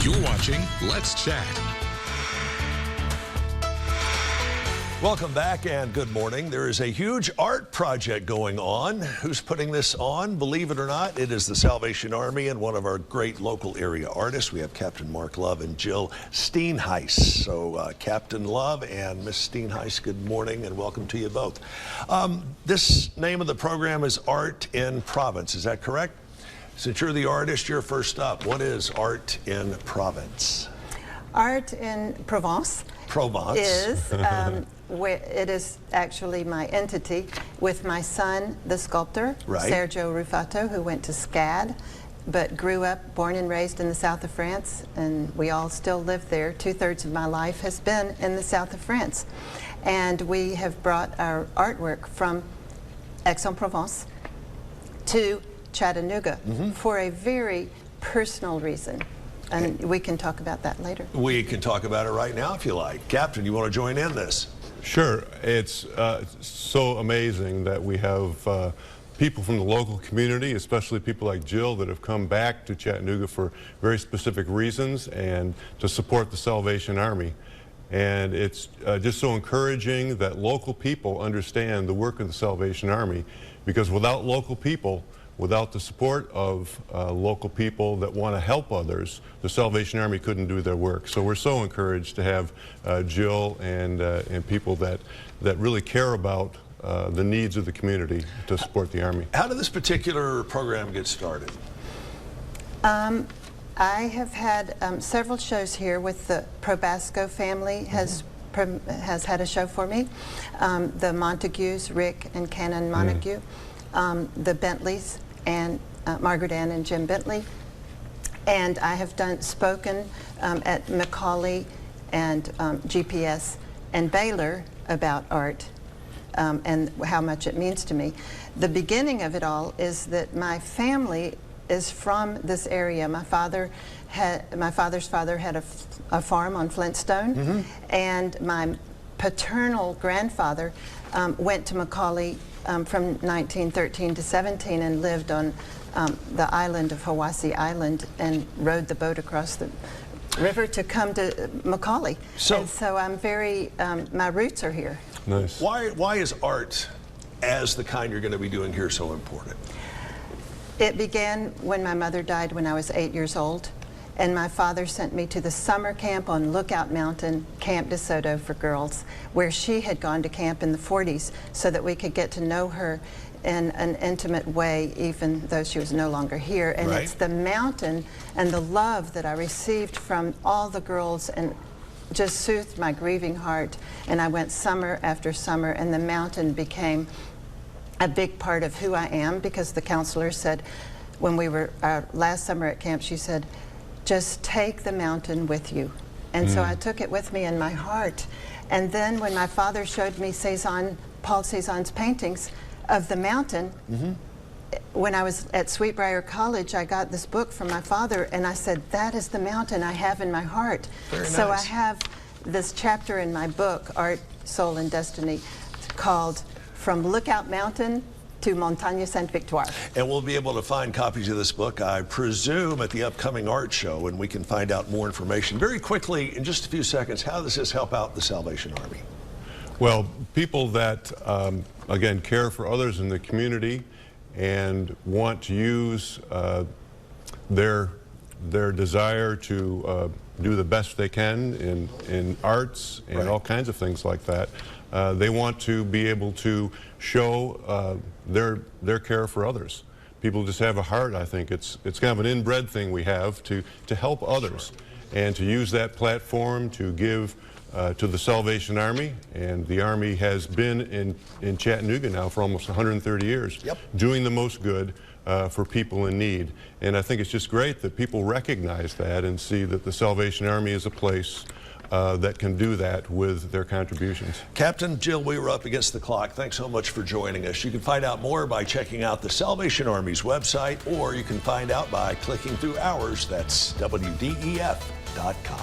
You're watching Let's Chat. Welcome back and good morning. There is a huge art project going on. Who's putting this on? Believe it or not, it is the Salvation Army and one of our great local area artists. We have Captain Mark Love and Jill Steenhuis. So Captain Love and Miss Steenhuis, good morning and welcome to you both. This name of the program is Art in Provence. Is that correct? Since you're the artist, you're first up. What is Art in Provence? Art in Provence. Is it is actually my entity with my son, the sculptor, Sergio Rufato, who went to SCAD, but grew up, born and raised in the south of France, and we all still live there. 2/3 of my life has been in the south of France. And we have brought our artwork from Aix-en-Provence to Chattanooga for a very personal reason. And we can talk about that later. We can talk about it right now if you like. Captain, you want to join in this? Sure. It's so amazing that we have people from the local community, especially people like Jill, that have come back to Chattanooga for very specific reasons and to support the Salvation Army. And it's just so encouraging that local people understand the work of the Salvation Army, because without local people, without the support of local people that want to help others, the Salvation Army couldn't do their work. So we're so encouraged to have Jill and people that really care about the needs of the community to support the Army. How did this particular program get started? I have had several shows here with the Probasco family has had a show for me. The Montagues, Rick and Canon Montague. The Bentleys and Margaret Ann and Jim Bentley, and I have spoken at Macaulay and GPS and Baylor about art and how much it means to me. The beginning of it all is that my family is from this area. My father's father had a farm on Flintstone, and my paternal grandfather went to Macaulay from 1913 to 17 and lived on the island of Hiwassee Island and rowed the boat across the river to come to Macaulay. So I'm very, my roots are here. Nice. Why is art as the kind you're going to be doing here so important? It began when my mother died when I was 8 years old. And my father sent me to the summer camp on Lookout Mountain, Camp DeSoto for girls, where she had gone to camp in the 40s so that we could get to know her in an intimate way, even though she was no longer here. And it's the mountain and the love that I received from all the girls and just soothed my grieving heart. And I went summer after summer, and the mountain became a big part of who I am, because the counselor said, when we were last summer at camp, she said, just take the mountain with you. And so I took it with me in my heart. And then when my father showed me Paul Cézanne's paintings of the mountain, when I was at Sweetbriar College, I got this book from my father, and I said, that is the mountain I have in my heart. So I have this chapter in my book, Art, Soul, and Destiny, called From Lookout Mountain to Montagne Sainte-Victoire. And we'll be able to find copies of this book, I presume, at the upcoming art show, and we can find out more information. Very quickly, in just a few seconds, how does this help out the Salvation Army? Well, people that, again, care for others in the community and want to use their desire to do the best they can in arts and all kinds of things like that. They want to be able to show their care for others. People just have a heart, I think. It's kind of an inbred thing we have to help others and to use that platform to give to the Salvation Army. And the Army has been in Chattanooga now for almost 130 years, doing the most good for people in need. And I think it's just great that people recognize that and see that the Salvation Army is a place that can do that with their contributions. Captain, Jill, we were up against the clock. Thanks so much for joining us. You can find out more by checking out the Salvation Army's website, or you can find out by clicking through ours. That's WDEF.com.